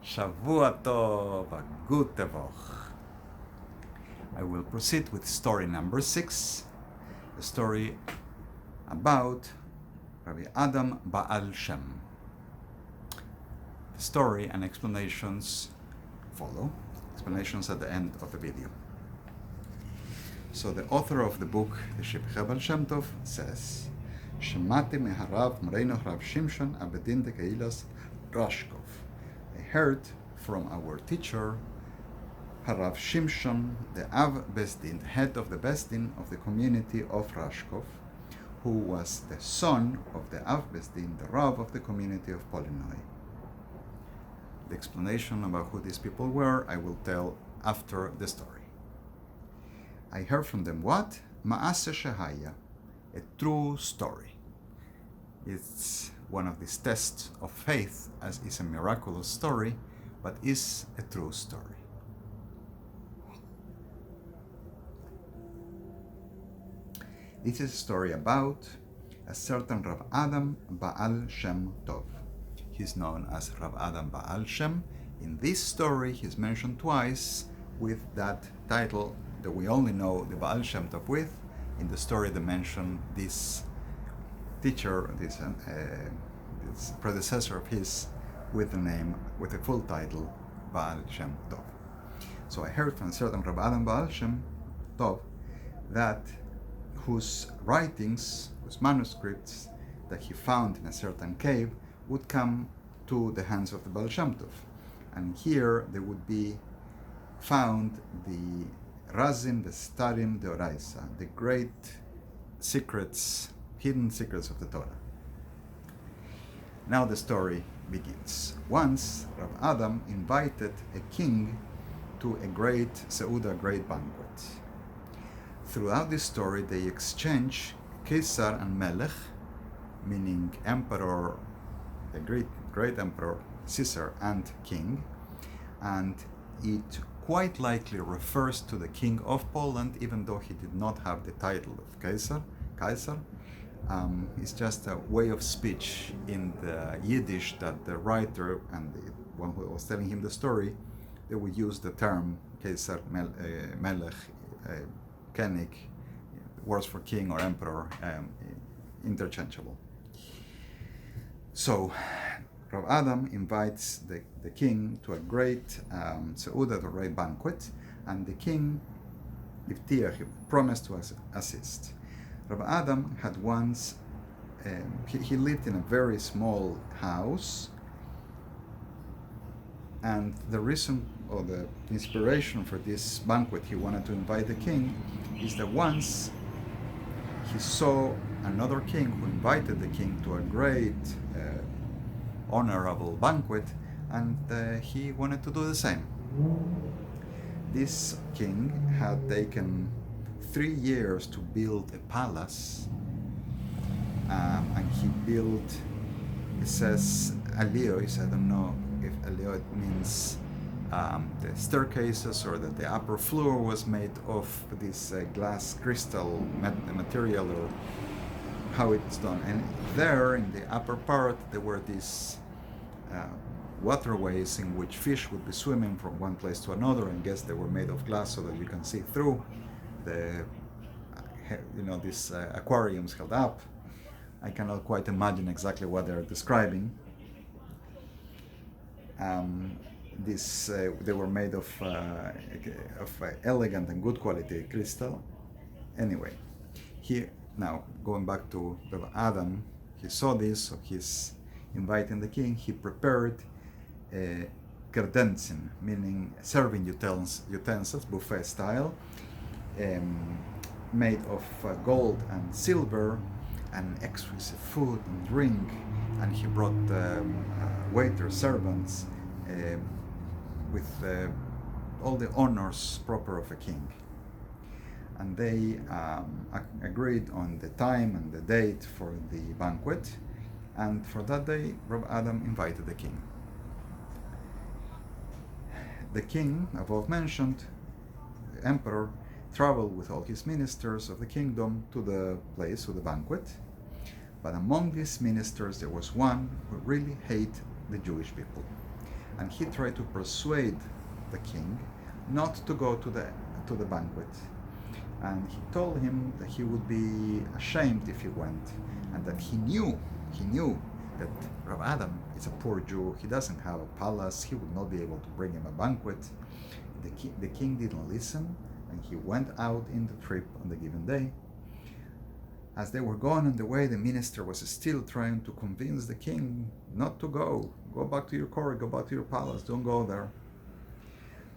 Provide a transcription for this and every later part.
Shavua Tov, Gut Tevoch. I will proceed with story number 6, a story about Rabbi Adam Baal Shem. The story and explanations follow, explanations at the end of the video. So the author of the book, the Shivchei HaBaal Shem Tov, says, Shemati meharav Moreino Rav Shimshon Abedin de Keilas Rashkov. I heard from our teacher, Harav Shimshon, the Av Besdin, head of the Besdin of the community of Rashkov, who was the son of the Av Besdin, the Rav of the community of Polinoi. The explanation about who these people were, I will tell after the story. I heard from them what? Ma'aseh Shehaya, a true story. It's one of these tests of faith, as is a miraculous story, but is a true story. This is a story about a certain Rav Adam Baal Shem Tov. He's known as Rav Adam Baal Shem. In this story, he's mentioned twice with that title that we only know the Baal Shem Tov with. In the story, they mention this teacher, this predecessor of his, with the full title Baal Shem Tov. So I heard from a certain Rav Adam Baal Shem Tov that whose writings, whose manuscripts that he found in a certain cave would come to the hands of the Baal Shem Tov. And here they would be found the Razim, the Starim, the Oraisa, the great secrets, hidden secrets of the Torah. Now the story begins. Once Rav Adam invited a king to a great Seuda, great banquet. Throughout this story, they exchange Caesar and Melech, meaning emperor, the great emperor, Caesar, and king, and it quite likely refers to the king of Poland, even though he did not have the title of Kaiser. It's just a way of speech in the Yiddish that the writer and the one who was telling him the story, they would use the term Kaiser, Melech, König, words for king or emperor, interchangeable. So Rav Adam invites the king to a great Seuda, a great banquet, and the king, he promised to assist. Rav Adam had once, he lived in a very small house, and the reason or the inspiration for this banquet he wanted to invite the king is that once he saw another king who invited the king to a great honorable banquet, and he wanted to do the same. This king had taken 3 years to build a palace, and he built, it says aliois, I don't know if aliois means the staircases or that the upper floor was made of this glass crystal material, or how it's done. And there in the upper part there were these waterways in which fish would be swimming from one place to another, and I guess they were made of glass so that you can see through. These aquariums held up. I cannot quite imagine exactly what they're describing. They were made of elegant and good quality crystal. Anyway, now going back to Adam, he saw this, so he's inviting the king. He prepared kredenzen, meaning serving utensils, buffet style, made of gold and silver, and exquisite food and drink, and he brought waiters, servants, with all the honors proper of a king. And they agreed on the time and the date for the banquet, and for that day Rav Adam invited the king. The king, above mentioned, the emperor, traveled with all his ministers of the kingdom to the place of the banquet, but among these ministers there was one who really hated the Jewish people. and he tried to persuade the king not to go to the banquet. And he told him that he would be ashamed if he went, and that he knew that Rav Adam is a poor Jew. He doesn't have a palace. He would not be able to bring him a banquet. The king didn't listen, and he went out in the trip on the given day. As they were going on the way, the minister was still trying to convince the king not to go. Go back to your court, go back to your palace, don't go there.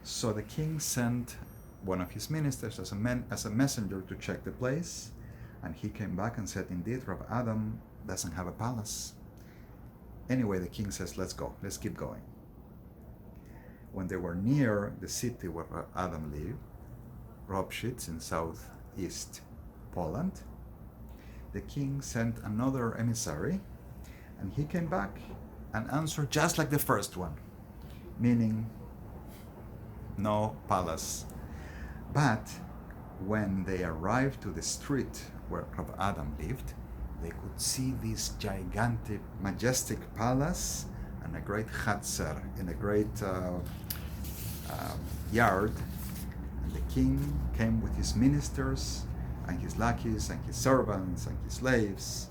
So the king sent one of his ministers as a messenger to check the place, and he came back and said, indeed, Rav Adam doesn't have a palace. Anyway, the king says, let's go, let's keep going. When they were near the city where Rav Adam lived, Ropshitz in southeast Poland, the king sent another emissary, and he came back and answered just like the first one, meaning no palace. But when they arrived to the street where Rav Adam lived, they could see this gigantic, majestic palace and a great chatzer, in a great yard. And the king came with his ministers and his lackeys and his servants and his slaves.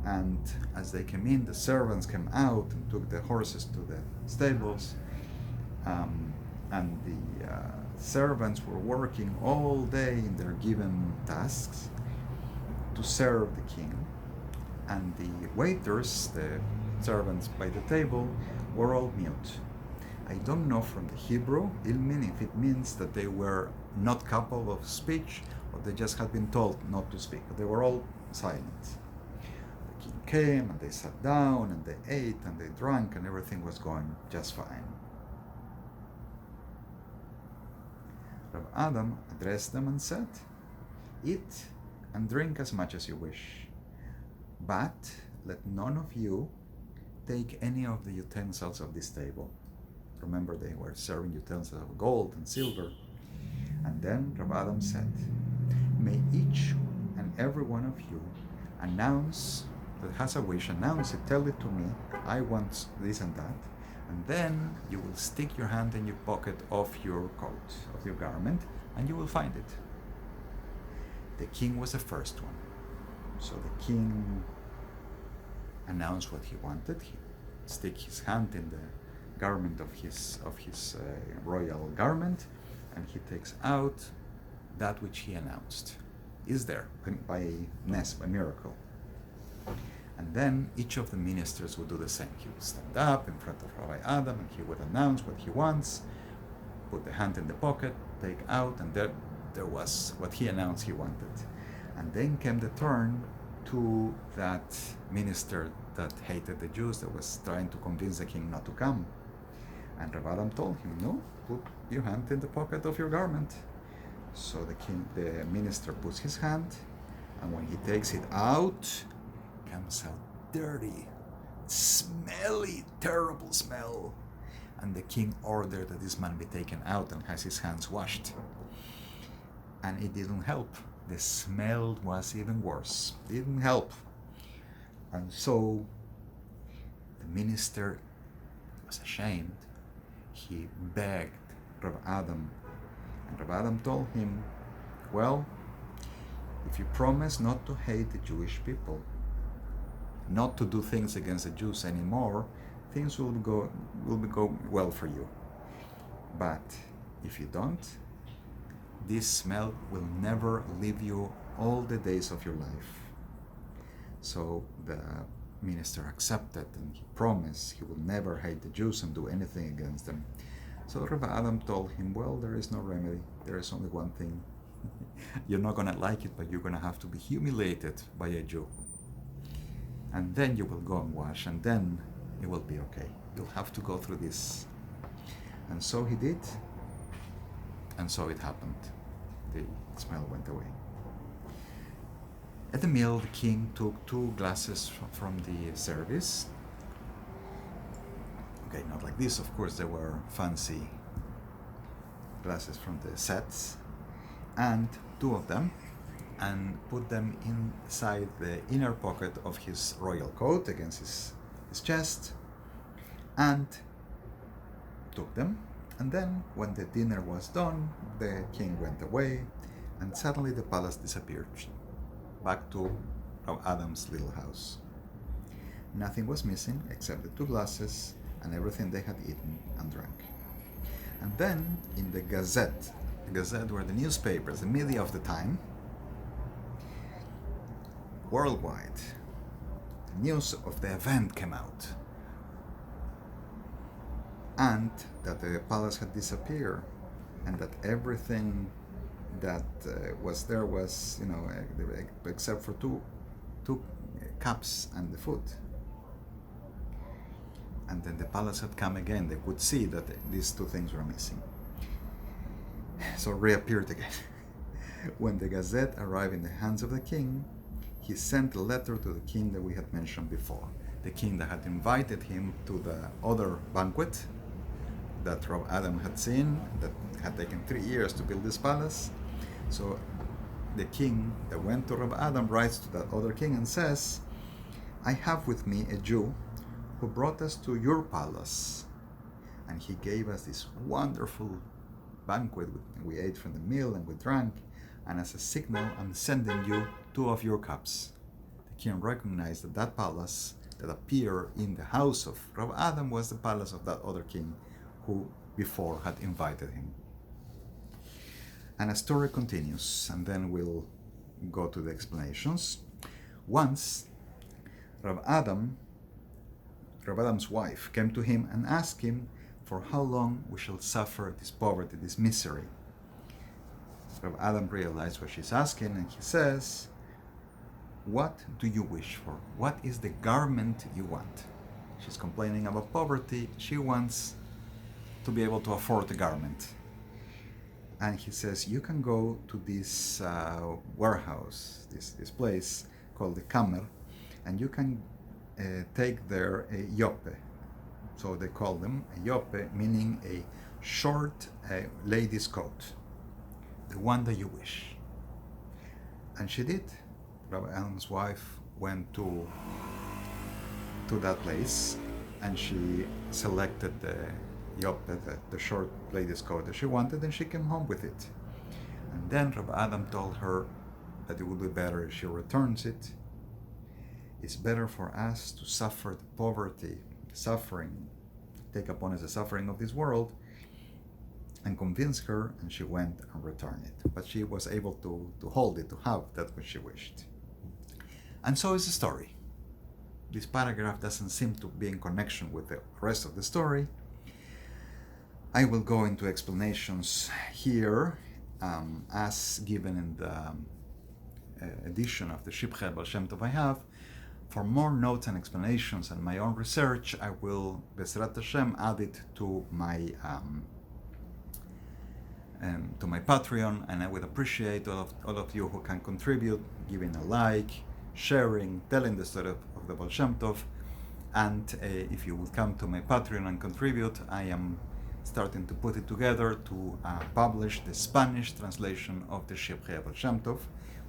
And as they came in, the servants came out and took the horses to the stables. And the servants were working all day in their given tasks to serve the king. And the waiters, the servants by the table, were all mute. I don't know from the Hebrew, ilmin, if it means that they were not capable of speech or they just had been told not to speak. They were all silent. The king came and they sat down and they ate and they drank and everything was going just fine. Rav Adam addressed them and said, eat and drink as much as you wish, but let none of you take any of the utensils of this table. Remember, they were serving utensils of gold and silver. And then Rav Adam said, may each and every one of you announce, that has a wish, announce it, tell it to me, I want this and that, and then you will stick your hand in your pocket of your coat, of your garment, and you will find it. The king was the first one. So the king announced what he wanted. He stick his hand in the garment of his royal garment, and he takes out that which he announced is there by miracle. And then each of the ministers would do the same. He would stand up in front of Rabbi Adam and he would announce what he wants, put the hand in the pocket, take out, and there was what he announced he wanted. And then came the turn to that minister that hated the Jews, that was trying to convince the king not to come. And Rabbi Adam told him, no, put your hand in the pocket of your garment. So the minister puts his hand, and when he takes it out, comes out dirty, smelly, terrible smell. And the king ordered that this man be taken out and has his hands washed. And it didn't help. The smell was even worse. It didn't help. And so the minister was ashamed. He begged Rav Adam, and Rav Adam told him, well, if you promise not to hate the Jewish people, not to do things against the Jews anymore, things will go well for you. But if you don't, this smell will never leave you all the days of your life. So the minister accepted, and he promised he will never hate the Jews and do anything against them. So Rabbi Adam told him, well, there is no remedy. There is only one thing. You're not going to like it, but you're going to have to be humiliated by a Jew. And then you will go and wash, and then it will be okay. You'll have to go through this. And so he did, and so it happened. The smell went away. At the meal, the king took 2 glasses from the service. Okay, not like this, of course, there were fancy glasses from the sets, and 2 of them, and put them inside the inner pocket of his royal coat against his chest, and took them. And then, when the dinner was done, the king went away, and suddenly the palace disappeared, back to Rav Adam's little house. Nothing was missing except the 2 glasses and everything they had eaten and drank. And then, in the Gazette were the newspapers, the media of the time, worldwide, the news of the event came out. And that the palace had disappeared, and that everything that was there was, except for two cups and the food. And then the palace had come again. They could see that these 2 things were missing. So reappeared again. When the Gazette arrived in the hands of the king, he sent a letter to the king that we had mentioned before. The king that had invited him to the other banquet that Rav Adam had seen, that had taken 3 years to build this palace. So the king that went to Rav Adam writes to that other king and says, I have with me a Jew who brought us to your palace, and he gave us this wonderful banquet. We ate from the meal and we drank, and as a signal, I'm sending you 2 of your cups. The king recognized that that palace that appeared in the house of Rav Adam was the palace of that other king who before had invited him. And a story continues, and then we'll go to the explanations. Once, Rav Adam's wife came to him and asked him for how long we shall suffer this poverty, this misery. Rav Adam realized what she's asking, and he says, what do you wish for? What is the garment you want? She's complaining about poverty. She wants to be able to afford the garment. And he says, you can go to this warehouse, this place called the Kammer, and you can take there a yope. So they call them a yope, meaning a short lady's coat, the one that you wish. And she did. Rabbi Adam's wife went to that place, and she selected the yope, the short lady's coat that she wanted, and she came home with it. And then Rabbi Adam told her that it would be better if she returns it. It's better for us to suffer the poverty, the suffering, take upon us the suffering of this world, and convince her, and she went and returned it. But she was able to hold it, to have that which she wished. And so is the story. This paragraph doesn't seem to be in connection with the rest of the story. I will go into explanations here, as given in the edition of the Shivchei HaBaal Shem Tov I have. For more notes and explanations and my own research, I will, B'ezrat Hashem, add it to my Patreon, and I would appreciate all of you who can contribute, giving a like, sharing, telling the story of the Baal Shem Tov. And if you would come to my Patreon and contribute, I am starting to put it together to publish the Spanish translation of the Shivchei HaBaal Shem Tov,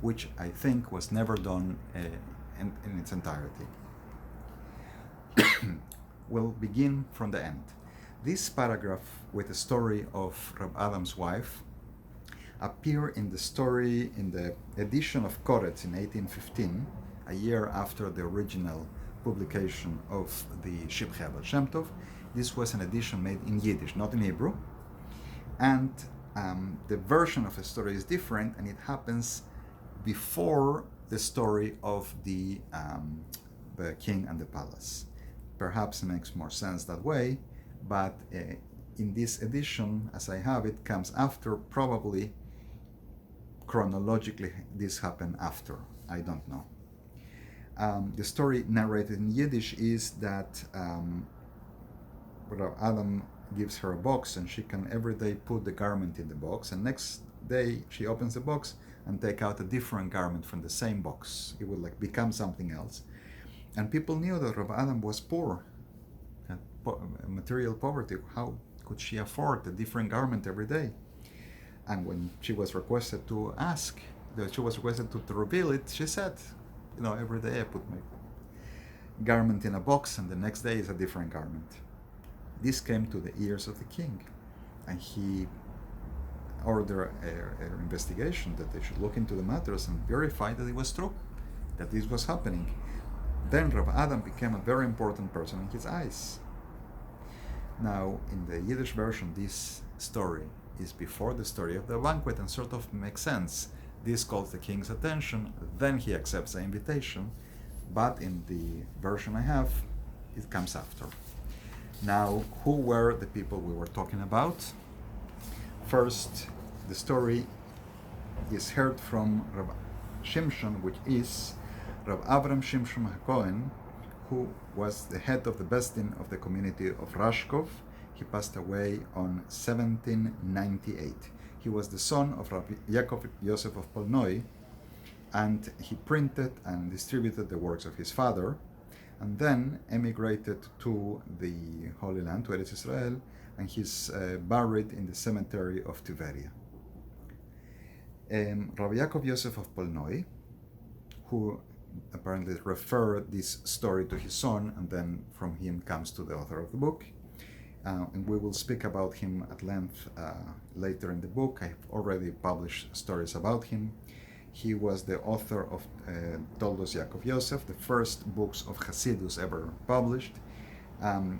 which I think was never done in its entirety. We'll begin from the end. This paragraph with the story of Rab Adam's wife appear in the edition of Koretz in 1815, a year after the original publication of the Shivchei HaBaal Shem Tov. This was an edition made in Yiddish, not in Hebrew, and the version of the story is different, and it happens before the story of the king and the palace. Perhaps it makes more sense that way, but in this edition, as I have it, comes after. Probably chronologically this happened after, I don't know. The story narrated in Yiddish is that Adam gives her a box, and she can every day put the garment in the box, and next day she opens the box and take out a different garment from the same box. It would become something else. And people knew that Rav Adam was poor, had material poverty. How could she afford a different garment every day? And when she was requested to reveal it, she said, every day I put my garment in a box, and the next day is a different garment. this came to the ears of the king, and he ordered an investigation that they should look into the matters and verify that it was true, that this was happening. Then Rav Adam became a very important person in his eyes. Now, in the Yiddish version, this story is before the story of the banquet and sort of makes sense. This calls the king's attention, then he accepts the invitation, but in the version I have, it comes after. Now, who were the people we were talking about? First, the story is heard from Rav Shimshon, which is Rav Avram Shimshon HaKohen, who was the head of the Besdin of the community of Rashkov. He passed away on 1798. He was the son of Rabbi Yaakov Yosef of Polnoi, and he printed and distributed the works of his father, and then emigrated to the Holy Land, to Eretz Israel, and he's buried in the cemetery of Tiberia. Rabbi Yaakov Yosef of Polnoi, who apparently referred this story to his son, and then from him comes to the author of the book. And we will speak about him at length later in the book. I've already published stories about him. He was the author of Toldos Yaakov Yosef, the first books of Hasidus ever published.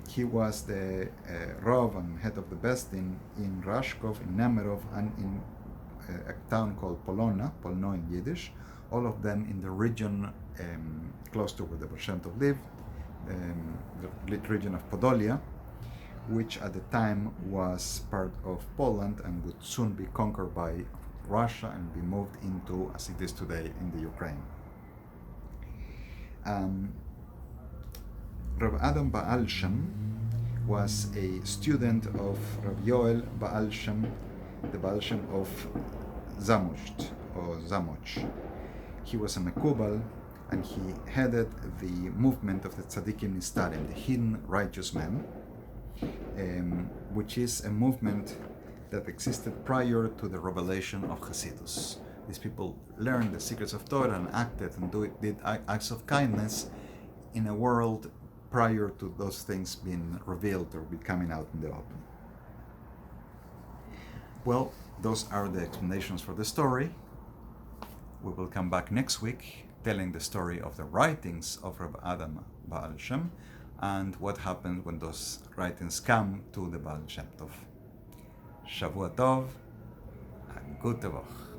He was the Rav and head of the Besdin in Rashkov, in Nemerov, and in a town called Polona, Polno in Yiddish, all of them in the region close to where the Baal Shem Tov lived, the region of Podolia, which at the time was part of Poland and would soon be conquered by Russia and be moved into, as it is today, in the Ukraine. Rav Adam Baal Shem was a student of Rav Yoel Baal Shem, the Baal Shem of Zamość, or Zamość. He was a Mekubal, and he headed the movement of the Tzadikim Nistarim, the hidden righteous men, which is a movement that existed prior to the revelation of Hasidus. These people learned the secrets of Torah and acted and did acts of kindness in a world prior to those things being revealed or be coming out in the open. Well, those are the explanations for the story. We will come back next week telling the story of the writings of Rav Adam Baal Shem and what happened when those writings come to the Baal Shem Tov. Shavua Tov and Gute Woche.